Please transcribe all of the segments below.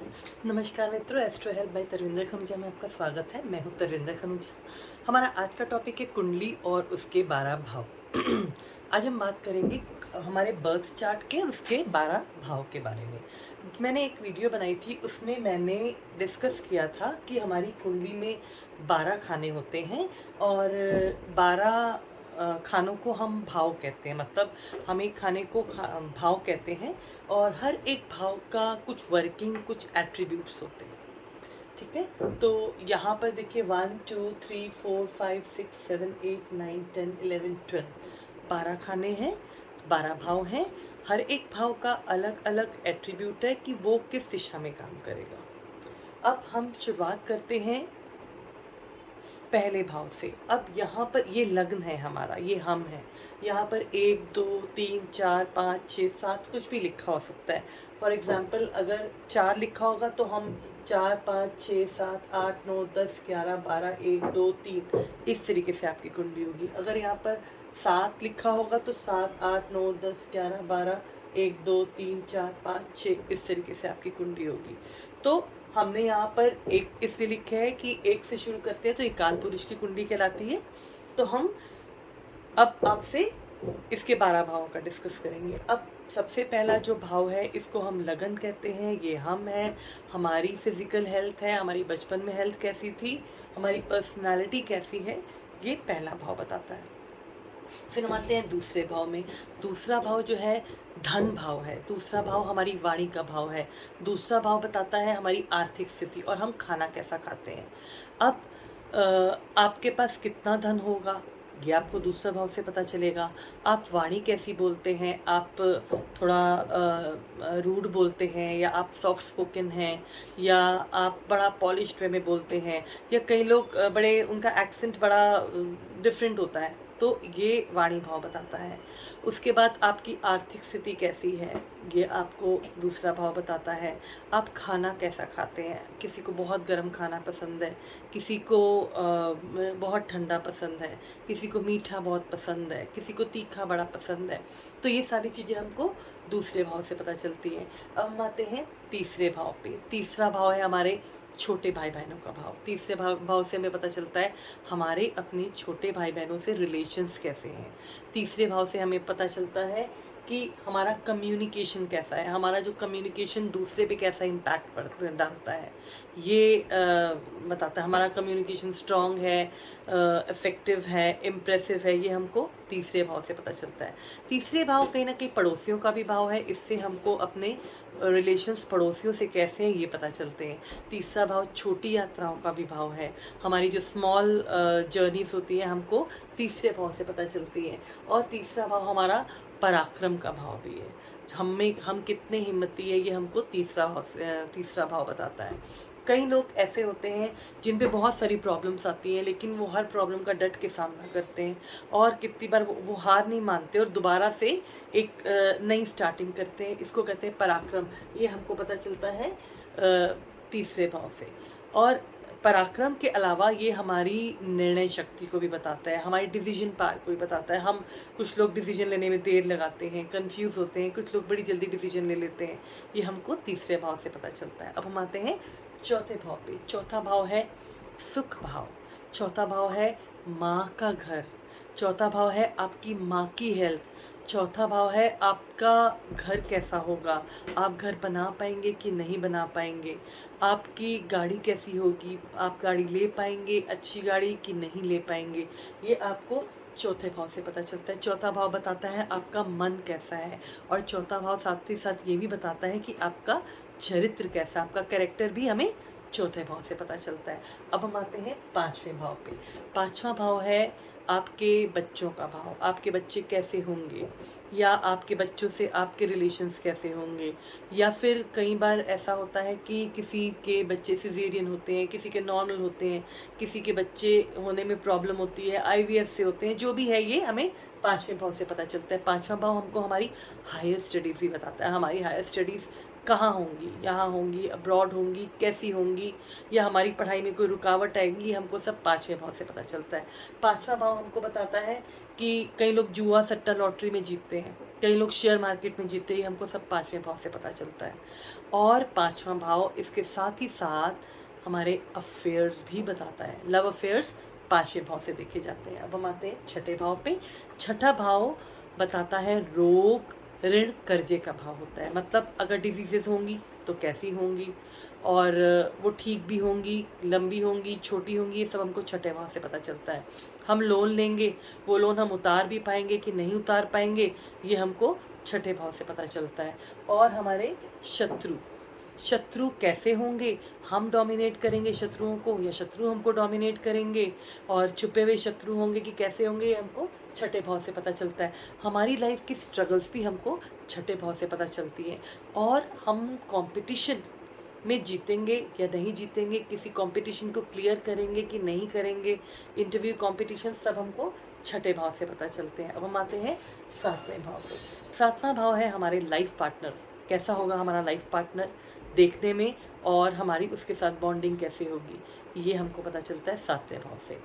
नमस्कार मित्रों, astro help by Tarvinder Khanuja में आपका स्वागत है। मैं हूं तरविंदर खनूजा। हमारा आज का टॉपिक है कुंडली और उसके 12 भाव। आज हम बात करेंगे हमारे बर्थ चार्ट के और उसके 12 भाव के बारे में। मैंने एक वीडियो बनाई थी, उसमें मैंने डिस्कस किया था कि हमारी कुंडली में 12 खाने होते हैं और 12 खानों को हम भाव कहते हैं। मतलब हम एक खाने को भाव कहते हैं और हर एक भाव का कुछ वर्किंग, कुछ एट्रीब्यूट्स होते हैं। ठीक है, तो यहाँ पर देखिए 1 2 3 4 5 6 7 8 9 10 11 12 12 खाने हैं, 12 भाव हैं। हर एक भाव का अलग अलग एट्रीब्यूट है कि वो किस दिशा में काम करेगा। अब हम शुरुआत करते हैं पहले भाव से। अब यहाँ पर ये लग्न है हमारा, ये हम है। यहाँ पर 1 2 3 4 5 6 7 कुछ भी लिखा हो सकता है। फॉर एग्जाम्पल अगर 4 लिखा होगा तो हम 4 5 6 7 8 9 10 11 12 1 2 3 इस तरीके से आपकी कुंडली होगी। अगर यहाँ पर 7 लिखा होगा तो 7 8 9 10 11 12 1 2 3 4 5 6 इस तरीके से आपकी कुंडली होगी। तो हमने यहाँ पर एक इसलिए लिखा है कि एक से शुरू करते हैं तो ये काल पुरुष की कुंडली कहलाती है। तो हम अब आपसे इसके 12 भावों का डिस्कस करेंगे। अब सबसे पहला जो भाव है इसको हम लगन कहते हैं। ये हम है, हमारी फिजिकल हेल्थ है, हमारी बचपन में हेल्थ कैसी थी, हमारी पर्सनालिटी कैसी है, ये पहला भाव बताता है। फिर हम आते हैं दूसरे भाव में। दूसरा भाव जो है धन भाव है। दूसरा भाव हमारी वाणी का भाव है। दूसरा भाव बताता है हमारी आर्थिक स्थिति और हम खाना कैसा खाते हैं। अब आपके पास कितना धन होगा ये आपको दूसरा भाव से पता चलेगा। आप वाणी कैसी बोलते हैं, आप थोड़ा रूड बोलते हैं या आप सॉफ्ट स्पोकन हैं या आप बड़ा पॉलिश्ड वे में बोलते हैं या कई लोग बड़े उनका एक्सेंट बड़ा डिफरेंट होता है, तो ये वाणी भाव बताता है। उसके बाद आपकी आर्थिक स्थिति कैसी है ये आपको दूसरा भाव बताता है। आप खाना कैसा खाते हैं, किसी को बहुत गर्म खाना पसंद है, किसी को बहुत ठंडा पसंद है, किसी को मीठा बहुत पसंद है, किसी को तीखा बड़ा पसंद है। तो ये सारी चीज़ें हमको दूसरे भाव से पता चलती हैं। अब हम आते हैं तीसरे भाव पे। तीसरा भाव है हमारे छोटे भाई बहनों का भाव। तीसरे भाव से हमें पता चलता है हमारे अपने छोटे भाई बहनों से रिलेशंस कैसे हैं। तीसरे भाव से हमें पता चलता है कि हमारा कम्युनिकेशन कैसा है, हमारा जो कम्युनिकेशन दूसरे पे कैसा इम्पैक्ट डालता है। ये बताता है हमारा कम्युनिकेशन स्ट्रॉन्ग है, इफ़ेक्टिव है, इम्प्रेसिव है, ये हमको तीसरे भाव से पता चलता है। तीसरे भाव कहीं ना कहीं पड़ोसियों का भी भाव है, इससे हमको अपने रिलेशंस पड़ोसियों से कैसे हैं ये पता चलते हैं। तीसरा भाव छोटी यात्राओं का भी भाव है। हमारी जो स्मॉल जर्नीज होती हैं हमको तीसरे भाव से पता चलती हैं। और तीसरा भाव हमारा पराक्रम का भाव भी है। हम कितने हिम्मती है ये हमको तीसरा भाव बताता है। कई लोग ऐसे होते हैं जिन पे बहुत सारी प्रॉब्लम्स आती हैं लेकिन वो हर प्रॉब्लम का डट के सामना करते हैं और कितनी बार वो हार नहीं मानते और दोबारा से एक नई स्टार्टिंग करते हैं। इसको कहते हैं पराक्रम। ये हमको पता चलता है तीसरे भाव से। और पराक्रम के अलावा ये हमारी निर्णय शक्ति को भी बताता है, हमारी डिसीजन पावर को भी बताता है। हम कुछ लोग डिसीजन लेने में देर लगाते हैं, कंफ्यूज होते हैं, कुछ लोग बड़ी जल्दी डिसीजन ले लेते हैं। ये हमको तीसरे भाव से पता चलता है। अब हम आते हैं चौथे भाव पे। चौथा भाव है सुख भाव। चौथा भाव है माँ का घर। चौथा भाव है आपकी माँ की हेल्थ। चौथा भाव है आपका घर कैसा होगा, आप घर बना पाएंगे कि नहीं बना पाएंगे, आपकी गाड़ी कैसी होगी, आप गाड़ी ले पाएंगे अच्छी गाड़ी कि नहीं ले पाएंगे। ये आपको चौथे भाव से पता चलता है। चौथा भाव बताता है आपका मन कैसा है और चौथा भाव साथ ही साथ ये भी बताता है कि आपका चरित्र कैसा, आपका कैरेक्टर भी हमें चौथे भाव से पता चलता है। अब हम आते हैं पांचवें भाव पे। पांचवा भाव है आपके बच्चों का भाव। आपके बच्चे कैसे होंगे या आपके बच्चों से आपके रिलेशंस कैसे होंगे। या फिर कई बार ऐसा होता है कि किसी के बच्चे सिजेरियन होते हैं, किसी के नॉर्मल होते हैं, किसी के बच्चे होने में प्रॉब्लम होती है, आईवीएफ से होते हैं। जो भी है ये हमें पांचवें भाव से पता चलता है। पांचवा भाव हमको हमारी हायर स्टडीज़ भी बताता है। हमारी हायर स्टडीज़ कहाँ होंगी, यहाँ होंगी, अब्रॉड होंगी, कैसी होंगी, या हमारी पढ़ाई में कोई रुकावट आएगी, हमको सब पाँचवें भाव से पता चलता है। पाँचवा भाव हमको बताता है कि कई लोग जुआ सट्टा लॉटरी में जीतते हैं, कई लोग शेयर मार्केट में जीतते हैं, हमको सब पाँचवें भाव से पता चलता है। और पाँचवा भाव इसके साथ ही साथ हमारे अफेयर्स भी बताता है। लव अफेयर्स पाँचवें भाव से देखे जाते हैं। अब हम आते हैं छठे भाव पे। छठा भाव बताता है रोग, ऋण, कर्जे का भाव होता है। मतलब अगर डिजीजेस होंगी तो कैसी होंगी, और वो ठीक भी होंगी, लंबी होंगी, छोटी होंगी, ये सब हमको छठे भाव से पता चलता है। हम लोन लेंगे, वो लोन हम उतार भी पाएंगे कि नहीं उतार पाएंगे, ये हमको छठे भाव से पता चलता है। और हमारे शत्रु कैसे होंगे, हम डोमिनेट करेंगे शत्रुओं को या शत्रु हमको डोमिनेट करेंगे, और छुपे हुए शत्रु होंगे कि कैसे होंगे, ये हमको छठे भाव से पता चलता है। हमारी लाइफ की स्ट्रगल्स भी हमको छठे भाव से पता चलती हैं। और हम कंपटीशन में जीतेंगे या नहीं जीतेंगे, किसी कंपटीशन को क्लियर करेंगे कि नहीं करेंगे, इंटरव्यू कंपटीशन, सब हमको छठे भाव से पता चलते हैं। अब हम आते हैं सातवें भाव पे। सातवां भाव है हमारे लाइफ पार्टनर। कैसा होगा हमारा लाइफ पार्टनर देखने में, और हमारी उसके साथ बॉन्डिंग कैसे होगी, ये हमको पता चलता है सातवें भाव से।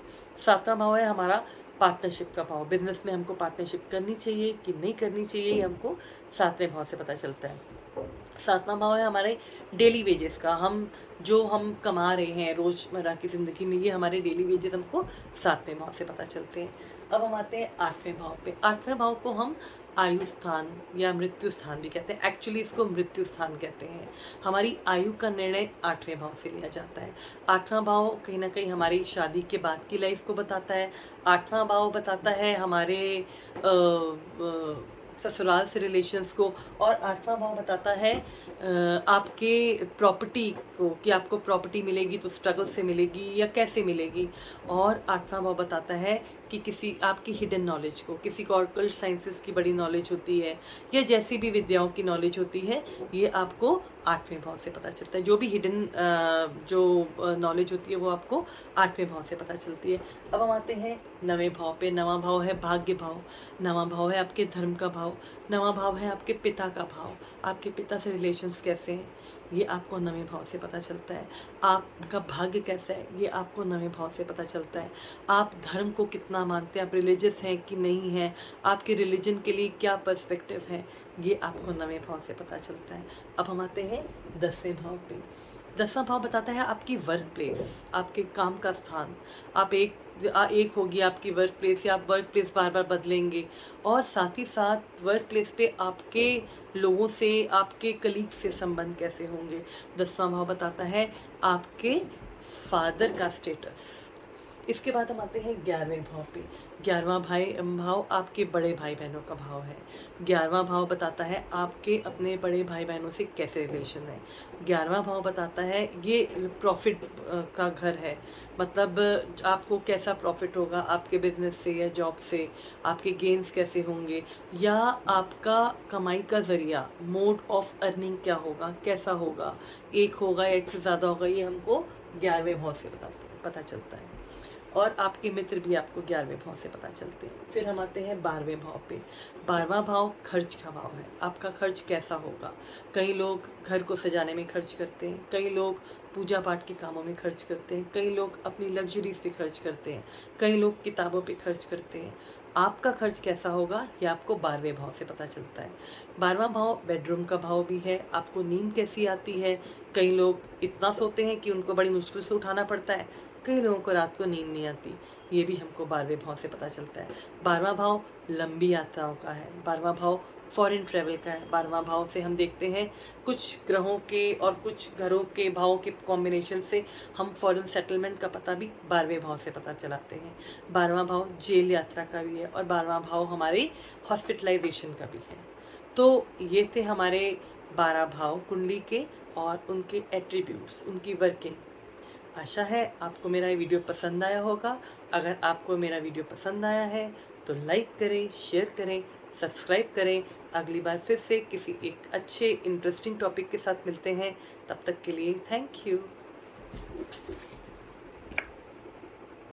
सातवां भाव है हमारा पार्टनरशिप का भाव। बिजनेस में हमको पार्टनरशिप करनी चाहिए कि नहीं करनी चाहिए, ये हमको सातवें भाव से पता चलता है। सातवां भाव है हमारे डेली वेजेस का। हम कमा रहे हैं रोज़मर्रा की ज़िंदगी में, ये हमारे डेली वेजेस हमको सातवें भाव से पता चलते हैं। अब हम आते हैं आठवें भाव पे। आठवें भाव को हम आयु स्थान या मृत्यु स्थान भी कहते हैं। एक्चुअली इसको मृत्यु स्थान कहते हैं। हमारी आयु का निर्णय आठवें भाव से लिया जाता है। आठवां भाव कहीं ना कहीं हमारी शादी के बाद की लाइफ को बताता है। आठवां भाव बताता है हमारे ससुराल से रिलेशंस को। और आठवां भाव बताता है आपके प्रॉपर्टी को, कि आपको प्रॉपर्टी मिलेगी तो स्ट्रगल से मिलेगी या कैसे मिलेगी। और आठवां भाव बताता है कि किसी आपकी हिडन नॉलेज को, किसी को ऑकल्ट साइंसेस की बड़ी नॉलेज होती है या जैसी भी विद्याओं की नॉलेज होती है, ये आपको आठवें भाव से पता चलता है। जो भी हिडन जो नॉलेज होती है वो आपको आठवें भाव से पता चलती है। अब हम आते हैं नवें भाव पे। नवां भाव है भाग्य भाव। नवां भाव है आपके धर्म का भाव। नवां भाव है आपके पिता का भाव। आपके पिता से रिलेशंस कैसे हैं, ये आपको नवें भाव से पता चलता है। आपका भाग्य कैसा है, ये आपको नवें भाव से पता चलता है। आप धर्म को कितना मानते हैं, आप रिलीजियस हैं कि नहीं हैं, आपके रिलीजन के लिए क्या पर्सपेक्टिव है, ये आपको नवें भाव से पता चलता है। अब हम आते हैं 10वें भाव पे। 10वां भाव बताता है आपकी वर्क प्लेस, आपके काम का स्थान। आप एक होगी आपकी वर्क प्लेस, या आप वर्क प्लेस बार बार बदलेंगे। और साथ ही साथ वर्क प्लेस पे आपके लोगों से, आपके कलीग से संबंध कैसे होंगे। 10वां भाव बताता है आपके फादर का स्टेटस। इसके बाद हम आते हैं 11वें भाव पे। 11वां भाव आपके बड़े भाई बहनों का भाव है। 11वां भाव बताता है आपके अपने बड़े भाई बहनों से कैसे रिलेशन है। 11वां भाव बताता है ये प्रॉफिट का घर है। मतलब आपको कैसा प्रॉफिट होगा आपके बिजनेस से या जॉब से, आपके गेन्स कैसे होंगे, या आपका कमाई का ज़रिया, मोड ऑफ अर्निंग क्या होगा, कैसा होगा, एक होगा या एक से ज़्यादा होगा, ये हमको 11वें भाव से पता चलता है। और आपके मित्र भी आपको 11वें भाव से पता चलते हैं। फिर हम आते हैं 12वें भाव पे। 12वां भाव खर्च का भाव है। आपका खर्च कैसा होगा। कई लोग घर को सजाने में खर्च करते हैं, कई लोग पूजा पाठ के कामों में खर्च करते हैं, कई लोग अपनी लग्जरीज पे खर्च करते हैं, कई लोग किताबों पे खर्च करते हैं। आपका खर्च कैसा होगा ये आपको 12वें भाव से पता चलता है। 12वां भाव बेडरूम का भाव भी है। आपको नींद कैसी आती है। कई लोग इतना सोते हैं कि उनको बड़ी मुश्किल से उठाना पड़ता है, कई लोगों को रात को नींद नहीं आती, ये भी हमको 12वें भाव से पता चलता है। 12वां भाव लंबी यात्राओं का है। 12वां भाव फॉरेन ट्रैवल का है। 12वां भाव से हम देखते हैं कुछ ग्रहों के और कुछ घरों के भावों के कॉम्बिनेशन से हम फॉरेन सेटलमेंट का पता भी 12वें भाव से पता चलाते हैं। 12वां भाव जेल यात्रा का भी है, और 12वां भाव हमारे हॉस्पिटलाइजेशन का भी है। तो ये थे हमारे 12 भाव कुंडली के और उनके एट्रीब्यूट्स, उनकी वर्किंग। आशा है आपको मेरा ये वीडियो पसंद आया होगा। अगर आपको मेरा वीडियो पसंद आया है तो लाइक करें, शेयर करें, सब्सक्राइब करें। अगली बार फिर से किसी एक अच्छे इंटरेस्टिंग टॉपिक के साथ मिलते हैं। तब तक के लिए थैंक यू।